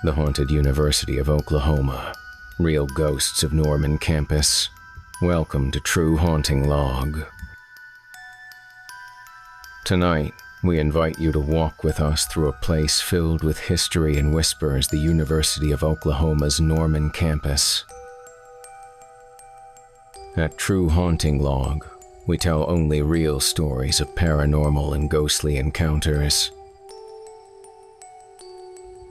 The haunted University of Oklahoma. Real ghosts of Norman campus. Welcome to True Haunting Log. Tonight, we invite you to walk with us through a place filled with history and whispers, the University of Oklahoma's Norman campus. At True Haunting Log, we tell only real stories of paranormal and ghostly encounters.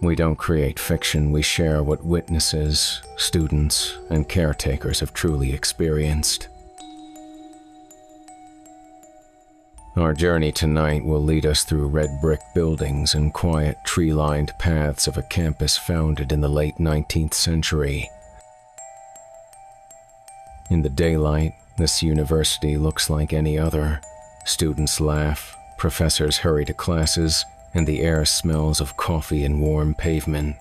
We don't create fiction, we share what witnesses, students, and caretakers have truly experienced. Our journey tonight will lead us through red brick buildings and quiet tree-lined paths of a campus founded in the late 19th century. In the daylight, this university looks like any other. Students laugh, professors hurry to classes, and the air smells of coffee and warm pavement.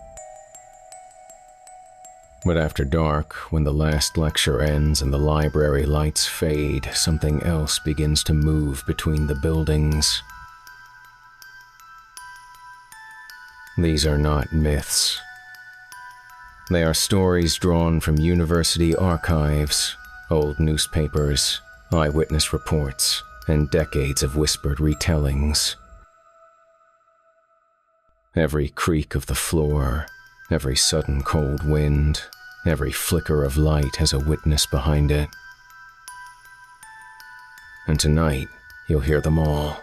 But after dark, when the last lecture ends and the library lights fade, something else begins to move between the buildings. These are not myths. They are stories drawn from university archives, old newspapers, eyewitness reports, and decades of whispered retellings. Every creak of the floor, every sudden cold wind, every flicker of light has a witness behind it. And tonight, you'll hear them all.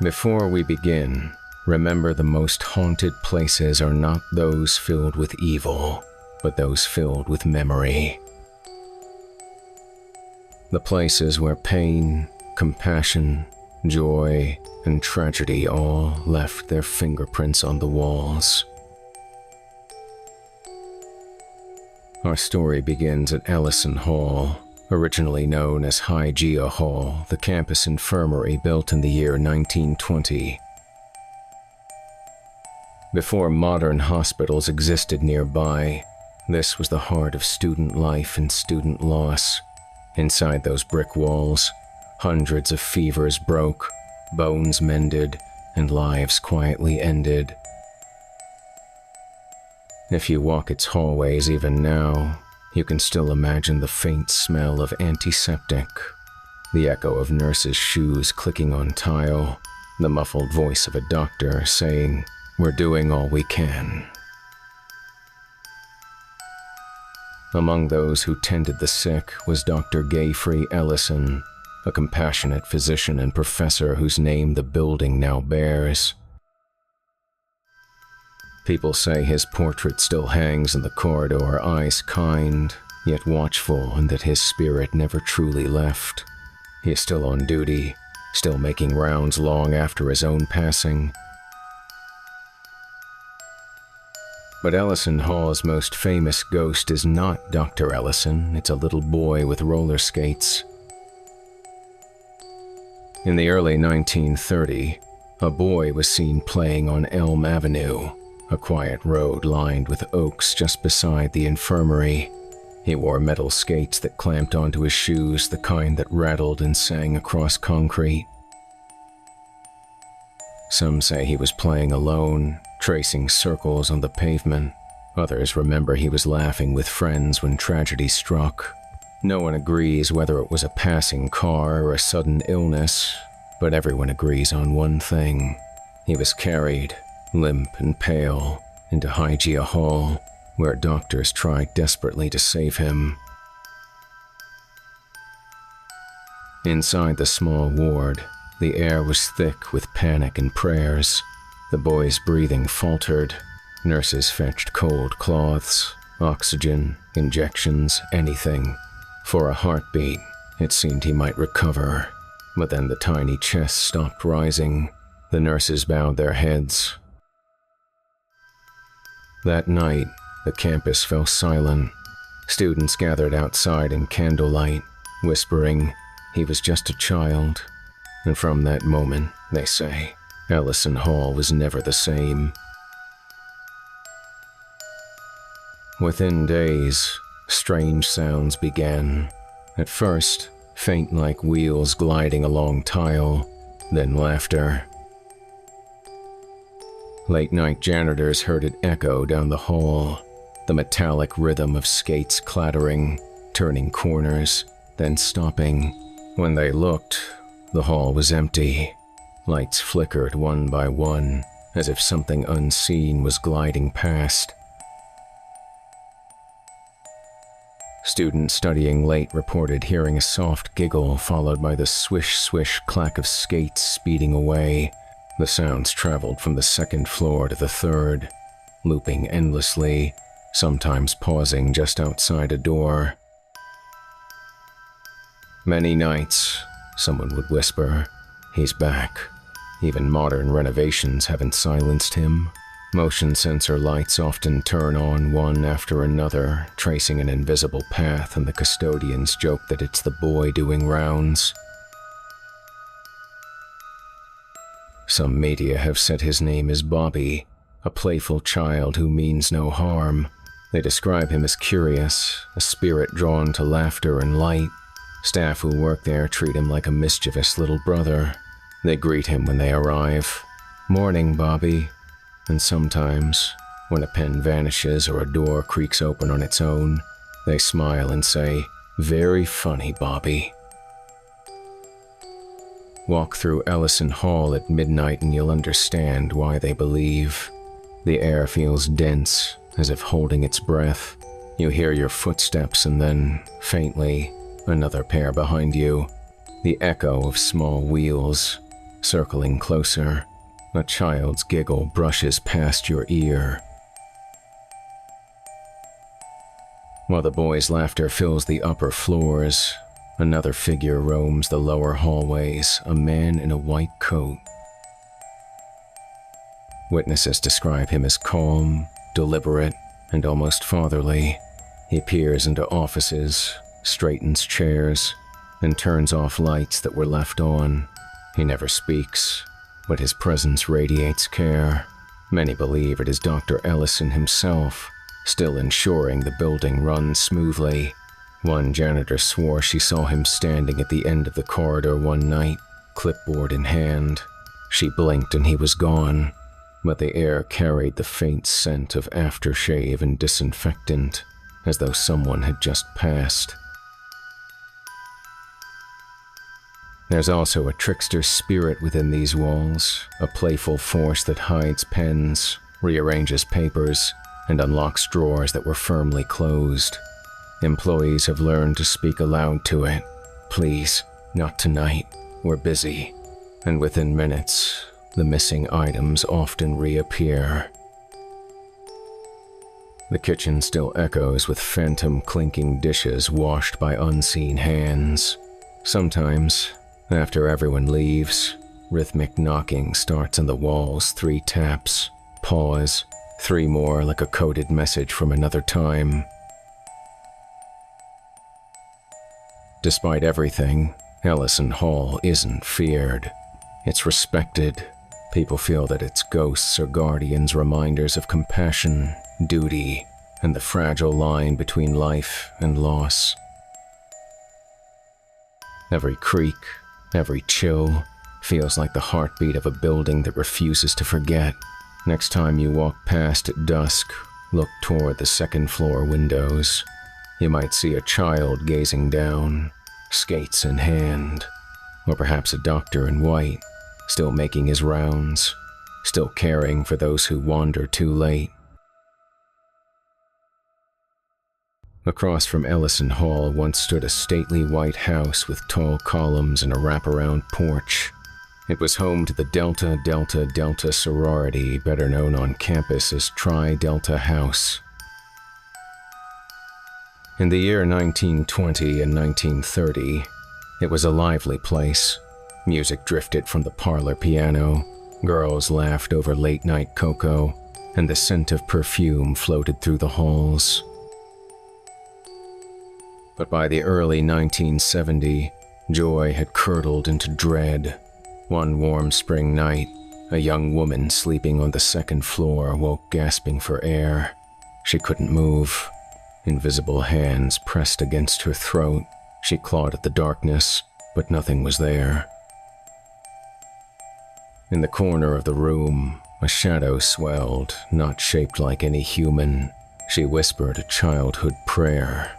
Before we begin, remember the most haunted places are not those filled with evil, but those filled with memory. The places where pain, compassion, joy, and tragedy all left their fingerprints on the walls. Our story begins at Ellison Hall, originally known as Cate Hall, the campus infirmary built in the year 1920. Before modern hospitals existed nearby, this was the heart of student life and student loss. Inside those brick walls, hundreds of fevers broke, bones mended, and lives quietly ended. If you walk its hallways even now, you can still imagine the faint smell of antiseptic, the echo of nurses' shoes clicking on tile, the muffled voice of a doctor saying, "We're doing all we can." Among those who tended the sick was Dr. Gayfrey Ellison, a compassionate physician and professor whose name the building now bears. People say his portrait still hangs in the corridor, eyes kind, yet watchful, and that his spirit never truly left. He is still on duty, still making rounds long after his own passing. But Ellison Hall's most famous ghost is not Dr. Ellison, it's a little boy with roller skates. In the early 1930s, a boy was seen playing on Elm Avenue, a quiet road lined with oaks just beside the infirmary. He wore metal skates that clamped onto his shoes, the kind that rattled and sang across concrete. Some say he was playing alone, tracing circles on the pavement. Others remember he was laughing with friends when tragedy struck. No one agrees whether it was a passing car or a sudden illness, but everyone agrees on one thing. He was carried, limp and pale, into Cate Hall, where doctors tried desperately to save him. Inside the small ward, the air was thick with panic and prayers. The boy's breathing faltered. Nurses fetched cold cloths, oxygen, injections, anything. For a heartbeat, it seemed he might recover. But then the tiny chest stopped rising. The nurses bowed their heads. That night, the campus fell silent. Students gathered outside in candlelight, whispering, "He was just a child." And from that moment, they say, Ellison Hall was never the same. Within days, strange sounds began. At first, faint like wheels gliding along tile, then laughter. Late-night janitors heard it echo down the hall, the metallic rhythm of skates clattering, turning corners, then stopping. When they looked, the hall was empty. Lights flickered one by one, as if something unseen was gliding past. Students studying late reported hearing a soft giggle followed by the swish-swish clack of skates speeding away. The sounds traveled from the second floor to the third, looping endlessly, sometimes pausing just outside a door. Many nights, someone would whisper, "He's back." Even modern renovations haven't silenced him. Motion sensor lights often turn on one after another, tracing an invisible path, and the custodians joke that it's the boy doing rounds. Some media have said his name is Bobby, a playful child who means no harm. They describe him as curious, a spirit drawn to laughter and light. Staff who work there treat him like a mischievous little brother. They greet him when they arrive. "Morning, Bobby." And sometimes, when a pen vanishes or a door creaks open on its own, they smile and say, "Very funny, Bobby." Walk through Ellison Hall at midnight and you'll understand why they believe. The air feels dense, as if holding its breath. You hear your footsteps and then, faintly, another pair behind you. The echo of small wheels, circling closer. A child's giggle brushes past your ear. While the boy's laughter fills the upper floors, another figure roams the lower hallways, a man in a white coat. Witnesses describe him as calm, deliberate, and almost fatherly. He peers into offices, straightens chairs, and turns off lights that were left on. He never speaks, but his presence radiates care. Many believe it is Dr. Ellison himself, still ensuring the building runs smoothly. One janitor swore she saw him standing at the end of the corridor one night, clipboard in hand. She blinked and he was gone, but the air carried the faint scent of aftershave and disinfectant, as though someone had just passed. There's also a trickster spirit within these walls, a playful force that hides pens, rearranges papers, and unlocks drawers that were firmly closed. Employees have learned to speak aloud to it. "Please, not tonight, we're busy." And within minutes, the missing items often reappear. The kitchen still echoes with phantom clinking dishes washed by unseen hands. Sometimes, after everyone leaves, rhythmic knocking starts on the walls, 3 taps, pause, 3 more like a coded message from another time. Despite everything, Ellison Hall isn't feared. It's respected. People feel that its ghosts are guardians, reminders of compassion, duty, and the fragile line between life and loss. Every creak, every chill, feels like the heartbeat of a building that refuses to forget. Next time you walk past at dusk, look toward the second-floor windows. You might see a child gazing down, skates in hand, or perhaps a doctor in white, still making his rounds, still caring for those who wander too late. Across from Ellison Hall once stood a stately white house with tall columns and a wraparound porch. It was home to the Delta Delta Delta sorority, better known on campus as Tri Delta House. In the year 1920 and 1930, it was a lively place. Music drifted from the parlor piano, girls laughed over late-night cocoa, and the scent of perfume floated through the halls. But by the early 1970s, joy had curdled into dread. One warm spring night, a young woman sleeping on the second floor woke gasping for air. She couldn't move. Invisible hands pressed against her throat. She clawed at the darkness, but nothing was there. In the corner of the room, a shadow swelled, not shaped like any human. She whispered a childhood prayer.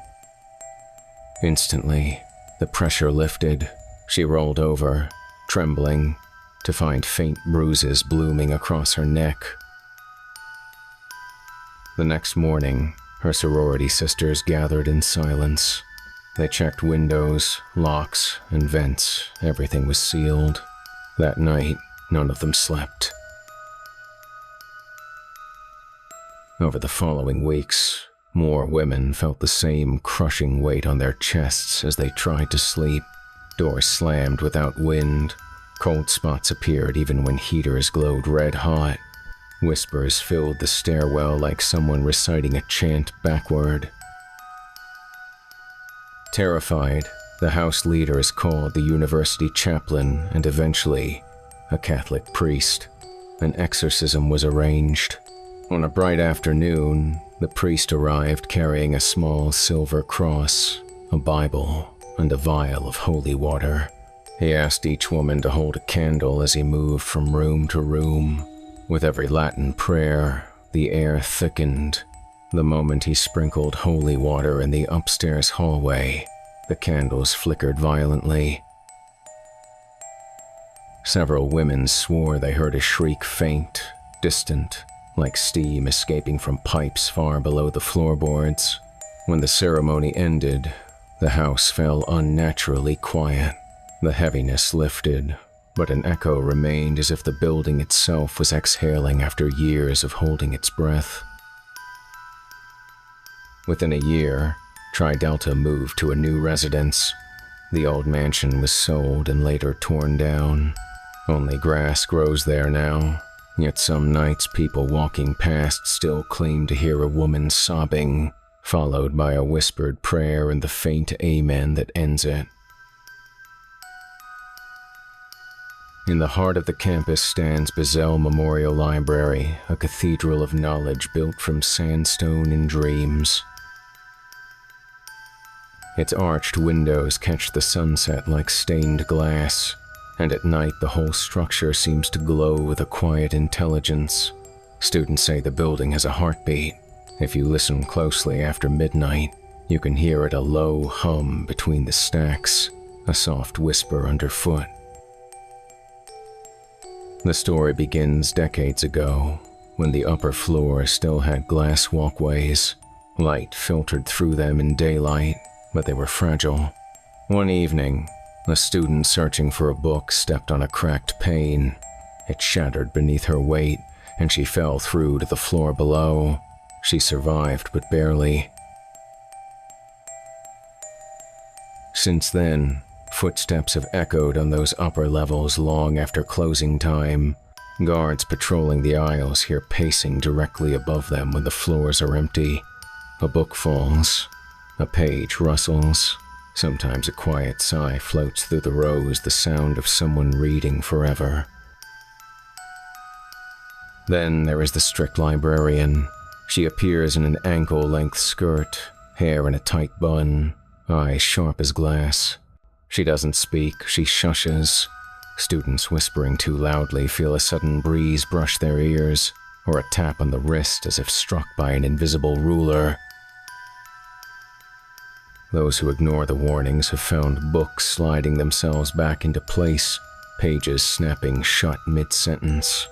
Instantly, the pressure lifted. She rolled over, trembling, to find faint bruises blooming across her neck. The next morning, her sorority sisters gathered in silence. They checked windows, locks, and vents. Everything was sealed. That night, none of them slept. Over the following weeks, more women felt the same crushing weight on their chests as they tried to sleep. Doors slammed without wind. Cold spots appeared even when heaters glowed red hot. Whispers filled the stairwell like someone reciting a chant backward. Terrified, the house leaders called the university chaplain and eventually a Catholic priest. An exorcism was arranged. On a bright afternoon, the priest arrived carrying a small silver cross, a Bible, and a vial of holy water. He asked each woman to hold a candle as he moved from room to room. With every Latin prayer, the air thickened. The moment he sprinkled holy water in the upstairs hallway, the candles flickered violently. Several women swore they heard a shriek faint, distant, like steam escaping from pipes far below the floorboards. When the ceremony ended, the house fell unnaturally quiet. The heaviness lifted, but an echo remained as if the building itself was exhaling after years of holding its breath. Within a year, Tri Delta moved to a new residence. The old mansion was sold and later torn down. Only grass grows there now, yet some nights people walking past still claim to hear a woman sobbing, followed by a whispered prayer and the faint amen that ends it. In the heart of the campus stands Bazell Memorial Library, a cathedral of knowledge built from sandstone and dreams. Its arched windows catch the sunset like stained glass, and at night the whole structure seems to glow with a quiet intelligence. Students say the building has a heartbeat. If you listen closely after midnight, you can hear it a low hum between the stacks, a soft whisper underfoot. The story begins decades ago, when the upper floor still had glass walkways. Light filtered through them in daylight, but they were fragile. One evening, a student searching for a book stepped on a cracked pane. It shattered beneath her weight, and she fell through to the floor below. She survived, but barely. Since then, footsteps have echoed on those upper levels long after closing time. Guards patrolling the aisles hear pacing directly above them when the floors are empty. A book falls. A page rustles. Sometimes a quiet sigh floats through the rows, the sound of someone reading forever. Then there is the strict librarian. She appears in an ankle-length skirt, hair in a tight bun, eyes sharp as glass. She doesn't speak, she shushes. Students whispering too loudly feel a sudden breeze brush their ears, or a tap on the wrist as if struck by an invisible ruler. Those who ignore the warnings have found books sliding themselves back into place, pages snapping shut mid-sentence.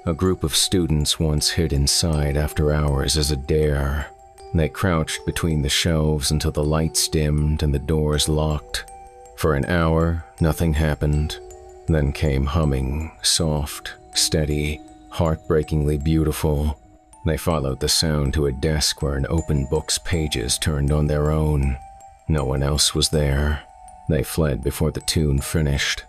A group of students once hid inside after hours as a dare. They crouched between the shelves until the lights dimmed and the doors locked. For an hour, nothing happened. Then came humming, soft, steady, heartbreakingly beautiful. They followed the sound to a desk where an open book's pages turned on their own. No one else was there. They fled before the tune finished.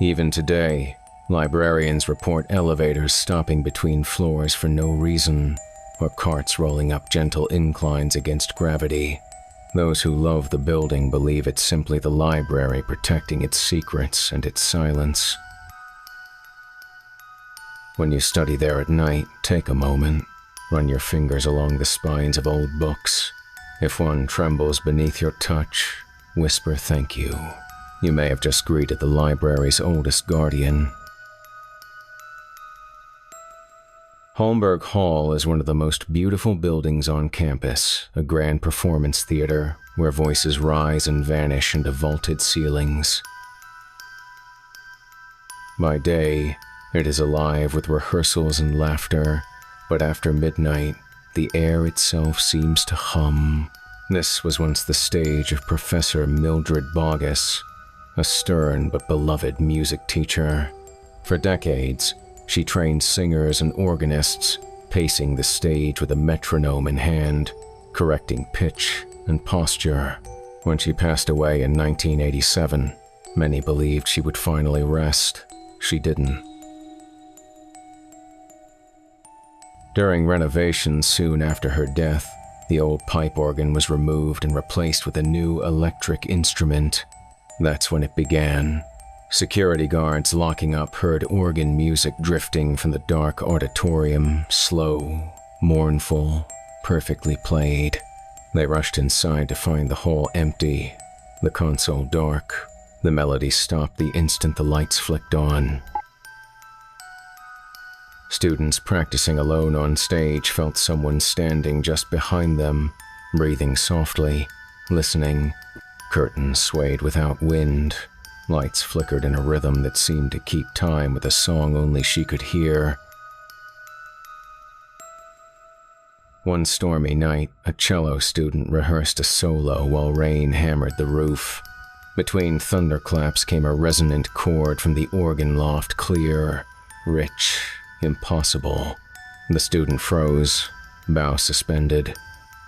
Even today, librarians report elevators stopping between floors for no reason, or carts rolling up gentle inclines against gravity. Those who love the building believe it's simply the library protecting its secrets and its silence. When you study there at night, take a moment. Run your fingers along the spines of old books. If one trembles beneath your touch, whisper thank you. You may have just greeted the library's oldest guardian. Holmberg Hall is one of the most beautiful buildings on campus, a grand performance theater where voices rise and vanish into vaulted ceilings. By day, it is alive with rehearsals and laughter, but after midnight, the air itself seems to hum. This was once the stage of Professor Mildred Boggess, a stern but beloved music teacher. For decades, she trained singers and organists, pacing the stage with a metronome in hand, correcting pitch and posture. When she passed away in 1987, many believed she would finally rest. She didn't. During renovations soon after her death, the old pipe organ was removed and replaced with a new electric instrument. That's when it began. Security guards locking up heard organ music drifting from the dark auditorium, slow, mournful, perfectly played. They rushed inside to find the hall empty, the console dark. The melody stopped the instant the lights flicked on. Students practicing alone on stage felt someone standing just behind them, breathing softly, listening. Curtains swayed without wind. Lights flickered in a rhythm that seemed to keep time with a song only she could hear. One stormy night, a cello student rehearsed a solo while rain hammered the roof. Between thunderclaps came a resonant chord from the organ loft, clear, rich, impossible. The student froze, bow suspended.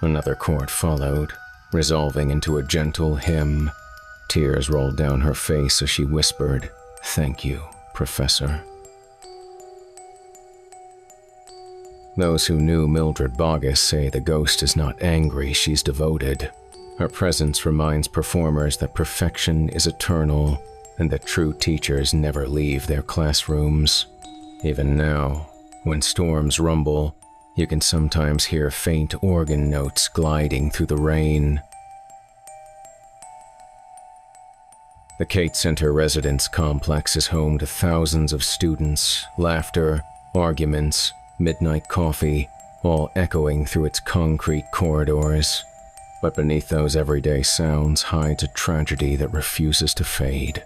Another chord followed, resolving into a gentle hymn. Tears rolled down her face as she whispered, "Thank you, Professor." Those who knew Mildred Boggess say the ghost is not angry, she's devoted. Her presence reminds performers that perfection is eternal and that true teachers never leave their classrooms. Even now, when storms rumble, you can sometimes hear faint organ notes gliding through the rain. The Cate Center residence complex is home to thousands of students, laughter, arguments, midnight coffee, all echoing through its concrete corridors. But beneath those everyday sounds hides a tragedy that refuses to fade.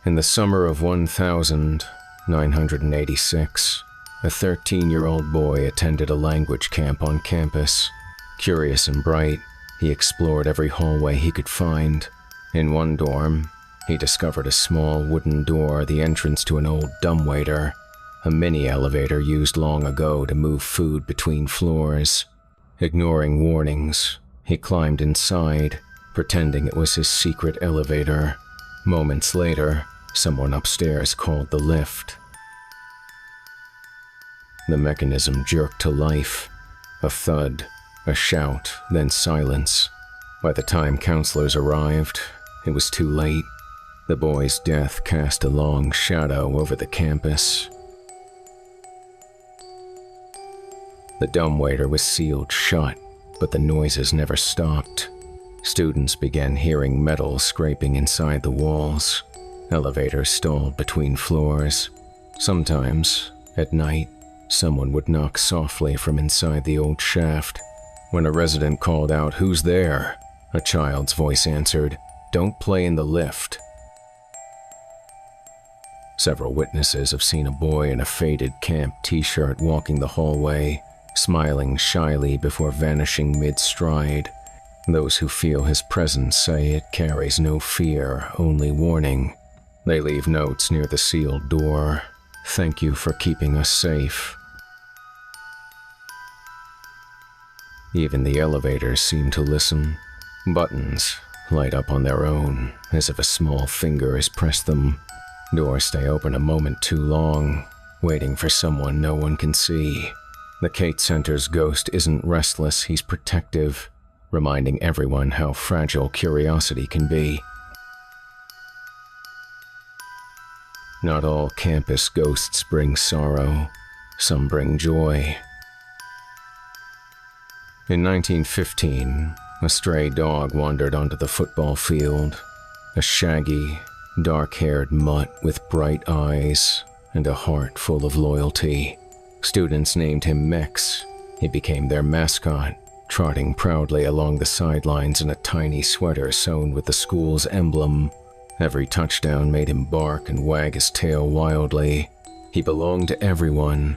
In the summer of 1986, a 13-year-old boy attended a language camp on campus. Curious and bright, he explored every hallway he could find. In one dorm, he discovered a small wooden door, the entrance to an old dumbwaiter, a mini elevator used long ago to move food between floors. Ignoring warnings, he climbed inside, pretending it was his secret elevator. Moments later, someone upstairs called the lift. The mechanism jerked to life. A thud, a shout, then silence. By the time counselors arrived, it was too late. The boy's death cast a long shadow over the campus. The dumbwaiter was sealed shut, but the noises never stopped. Students began hearing metal scraping inside the walls. Elevators stalled between floors. Sometimes, at night, someone would knock softly from inside the old shaft. When a resident called out, "Who's there?" a child's voice answered, "Don't play in the lift." Several witnesses have seen a boy in a faded camp t-shirt walking the hallway, smiling shyly before vanishing mid-stride. Those who feel his presence say it carries no fear, only warning. They leave notes near the sealed door. "Thank you for keeping us safe." Even the elevators seem to listen. Buttons light up on their own, as if a small finger has pressed them. Doors stay open a moment too long, waiting for someone no one can see. The Cate Center's ghost isn't restless, he's protective, reminding everyone how fragile curiosity can be. Not all campus ghosts bring sorrow. some bring joy. In 1915, a stray dog wandered onto the football field, a shaggy, dark-haired mutt with bright eyes and a heart full of loyalty. Students named him Mex. He became their mascot, trotting proudly along the sidelines in a tiny sweater sewn with the school's emblem. Every touchdown made him bark and wag his tail wildly. He belonged to everyone.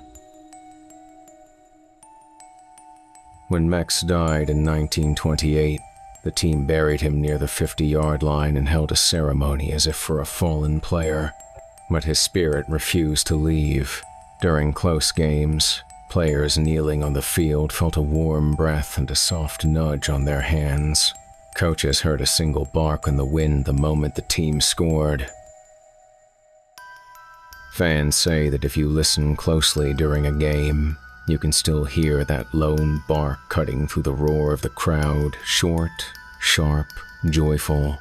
When Mex died in 1928, the team buried him near the 50-yard line and held a ceremony as if for a fallen player. But his spirit refused to leave. During close games, players kneeling on the field felt a warm breath and a soft nudge on their hands. Coaches heard a single bark in the wind the moment the team scored. Fans say that if you listen closely during a game, you can still hear that lone bark cutting through the roar of the crowd, short, sharp, joyful.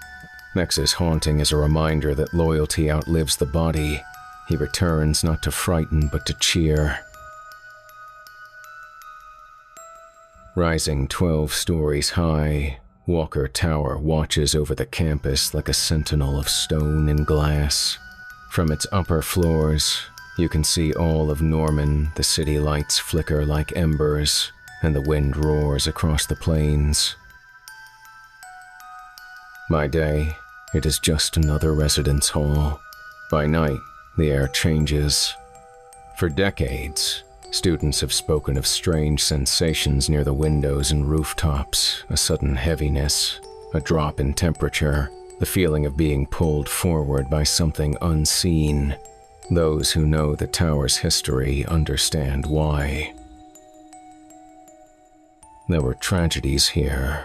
Mex's haunting is a reminder that loyalty outlives the body. He returns not to frighten but to cheer. Rising 12 stories high, Walker Tower watches over the campus like a sentinel of stone and glass. From its upper floors, you can see all of Norman. The city lights flicker like embers, and the wind roars across the plains. By day, it is just another residence hall. By night, the air changes. For decades, students have spoken of strange sensations near the windows and rooftops, a sudden heaviness, a drop in temperature, the feeling of being pulled forward by something unseen. Those who know the tower's history understand why. There were tragedies here.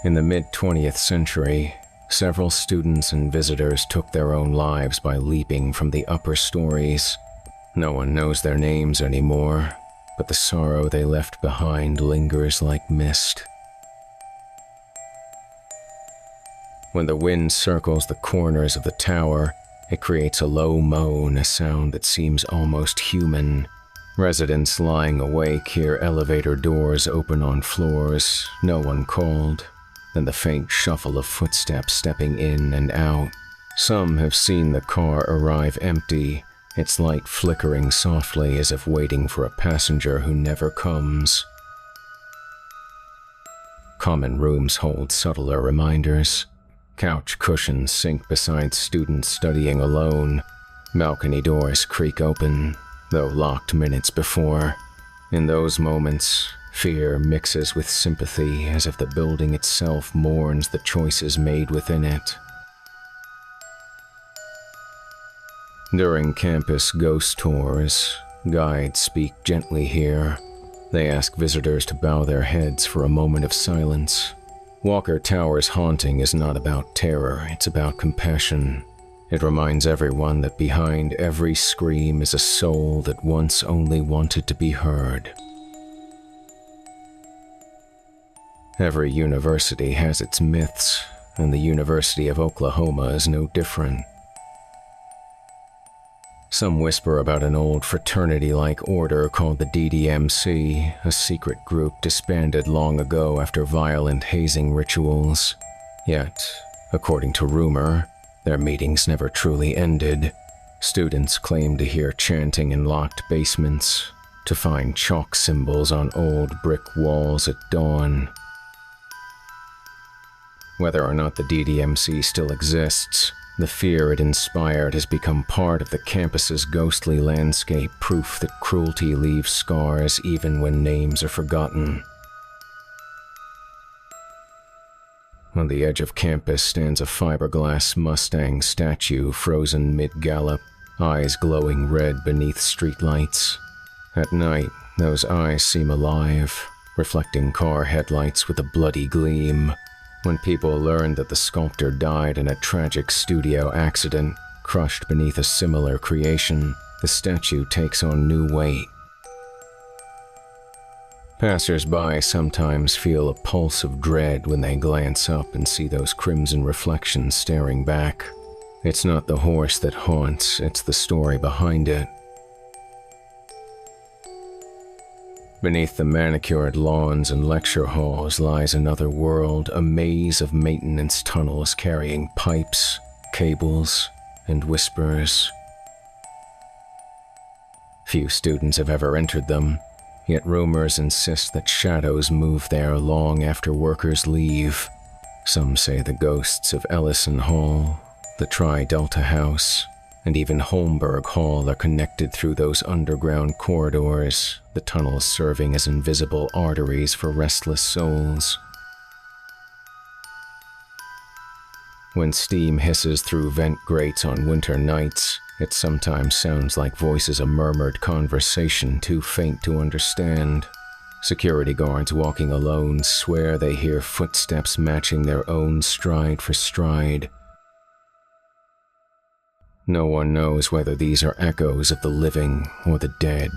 In the mid-20th century, several students and visitors took their own lives by leaping from the upper stories. No one knows their names anymore, but the sorrow they left behind lingers like mist. When the wind circles the corners of the tower, it creates a low moan, a sound that seems almost human. Residents lying awake hear elevator doors open on floors no one called, then the faint shuffle of footsteps stepping in and out. Some have seen the car arrive empty, its light flickering softly as if waiting for a passenger who never comes. Common rooms hold subtler reminders. Couch cushions sink beside students studying alone. Balcony doors creak open, though locked minutes before. In those moments, fear mixes with sympathy as if the building itself mourns the choices made within it. During campus ghost tours, guides speak gently here. They ask visitors to bow their heads for a moment of silence. Walker Tower's haunting is not about terror, it's about compassion. It reminds everyone that behind every scream is a soul that once only wanted to be heard. Every university has its myths, and the University of Oklahoma is no different. Some whisper about an old fraternity-like order called the DDMC, a secret group disbanded long ago after violent hazing rituals. Yet, according to rumor, their meetings never truly ended. Students claim to hear chanting in locked basements, to find chalk symbols on old brick walls at dawn. Whether or not the DDMC still exists, the fear it inspired has become part of the campus's ghostly landscape, proof that cruelty leaves scars even when names are forgotten. On the edge of campus stands a fiberglass Mustang statue frozen mid-gallop, eyes glowing red beneath streetlights. At night, those eyes seem alive, reflecting car headlights with a bloody gleam. When people learn that the sculptor died in a tragic studio accident, crushed beneath a similar creation, the statue takes on new weight. Passers-by sometimes feel a pulse of dread when they glance up and see those crimson reflections staring back. It's not the horse that haunts, it's the story behind it. Beneath the manicured lawns and lecture halls lies another world, a maze of maintenance tunnels carrying pipes, cables, and whispers. Few students have ever entered them, yet rumors insist that shadows move there long after workers leave. Some say the ghosts of Ellison Hall, the Tri-Delta House, and even Holmberg Hall are connected through those underground corridors, the tunnels serving as invisible arteries for restless souls. When steam hisses through vent grates on winter nights, it sometimes sounds like voices of murmured conversation too faint to understand. Security guards walking alone swear they hear footsteps matching their own stride for stride. No one knows whether these are echoes of the living or the dead.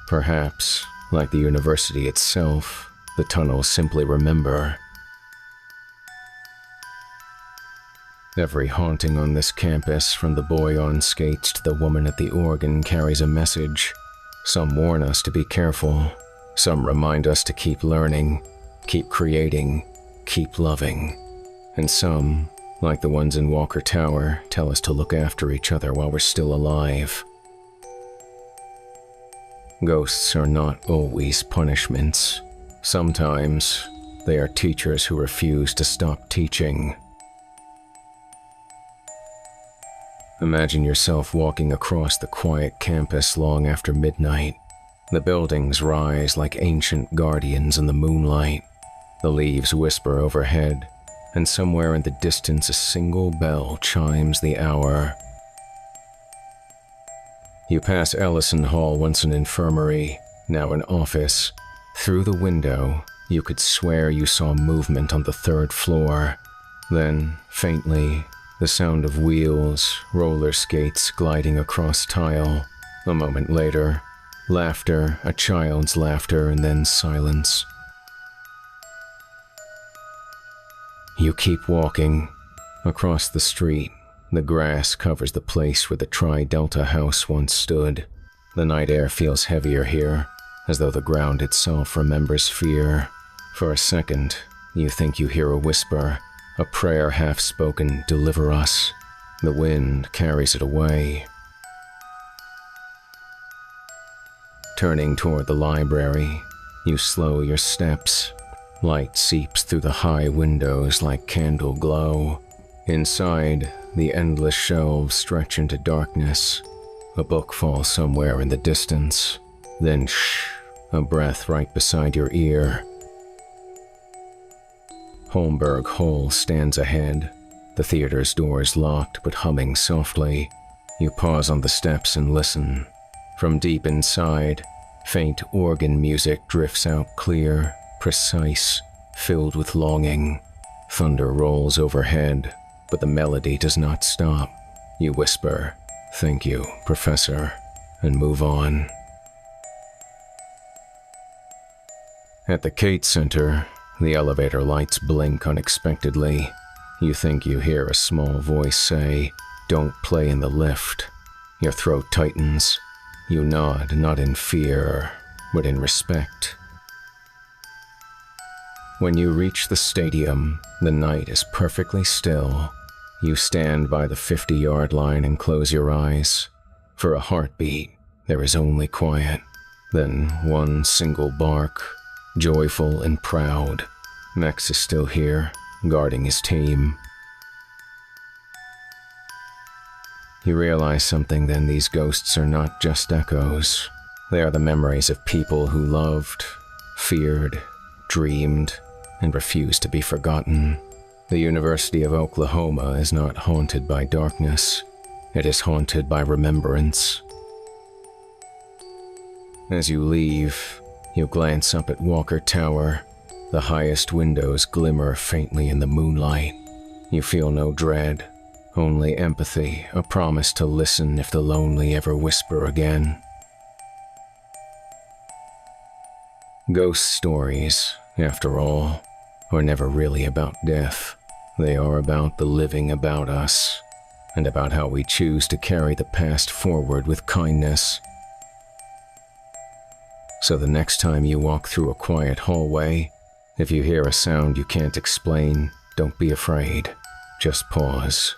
Perhaps, like the university itself, the tunnels simply remember. Every haunting on this campus, from the boy on skates to the woman at the organ, carries a message. Some warn us to be careful. Some remind us to keep learning, keep creating, keep loving. And some, like the ones in Walker Tower, tell us to look after each other while we're still alive. Ghosts are not always punishments. Sometimes, they are teachers who refuse to stop teaching. Imagine yourself walking across the quiet campus long after midnight. The buildings rise like ancient guardians in the moonlight. The leaves whisper overhead, and somewhere in the distance a single bell chimes the hour. You pass Ellison Hall, once an infirmary, now an office. Through the window, you could swear you saw movement on the third floor. Then, faintly, the sound of wheels, roller skates gliding across tile. A moment later, laughter, a child's laughter, and then silence. You keep walking. Across the street, the grass covers the place where the Tri-Delta House once stood. The night air feels heavier here, as though the ground itself remembers fear. For a second, you think you hear a whisper, a prayer half-spoken, "Deliver us." The wind carries it away. Turning toward the library, you slow your steps. Light seeps through the high windows like candle glow. Inside, the endless shelves stretch into darkness. A book falls somewhere in the distance. Then shh, a breath right beside your ear. Holmberg Hall stands ahead. The theater's door is locked but humming softly. You pause on the steps and listen. From deep inside, faint organ music drifts out clear, precise, filled with longing. Thunder rolls overhead, but the melody does not stop. You whisper, "Thank you, Professor," and move on. At the Cate Center, the elevator lights blink unexpectedly. You think you hear a small voice say, "Don't play in the lift." Your throat tightens. You nod, not in fear, but in respect. When you reach the stadium, the night is perfectly still. You stand by the 50-yard line and close your eyes. For a heartbeat, there is only quiet. Then one single bark, joyful and proud. Max is still here, guarding his team. You realize something then: these ghosts are not just echoes. They are the memories of people who loved, feared, dreamed, and refused to be forgotten. The University of Oklahoma is not haunted by darkness. It is haunted by remembrance. As you leave, you glance up at Walker Tower. The highest windows glimmer faintly in the moonlight. You feel no dread, only empathy, a promise to listen if the lonely ever whisper again. Ghost stories, after all, are never really about death. They are about the living about us, and about how we choose to carry the past forward with kindness. So the next time you walk through a quiet hallway, if you hear a sound you can't explain, don't be afraid. Just pause.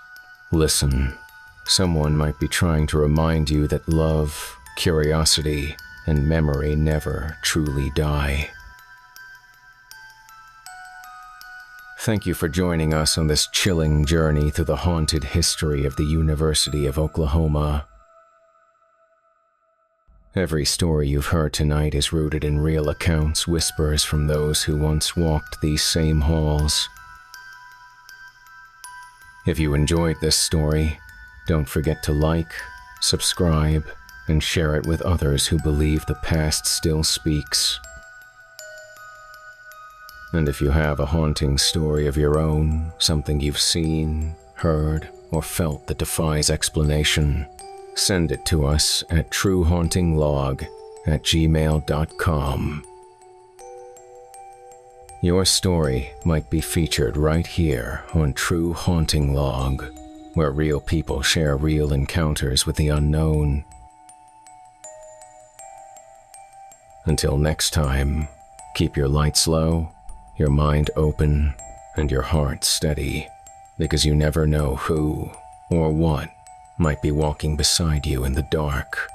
Listen. Someone might be trying to remind you that love, curiosity, and memory never truly die. Thank you for joining us on this chilling journey through the haunted history of the University of Oklahoma. Every story you've heard tonight is rooted in real accounts, whispers from those who once walked these same halls. If you enjoyed this story, don't forget to like, subscribe, and share it with others who believe the past still speaks. And if you have a haunting story of your own, something you've seen, heard, or felt that defies explanation, send it to us at truehauntinglog@gmail.com. Your story might be featured right here on True Haunting Log, where real people share real encounters with the unknown. Until next time, keep your lights low, your mind open, and your heart steady, because you never know who or what might be walking beside you in the dark.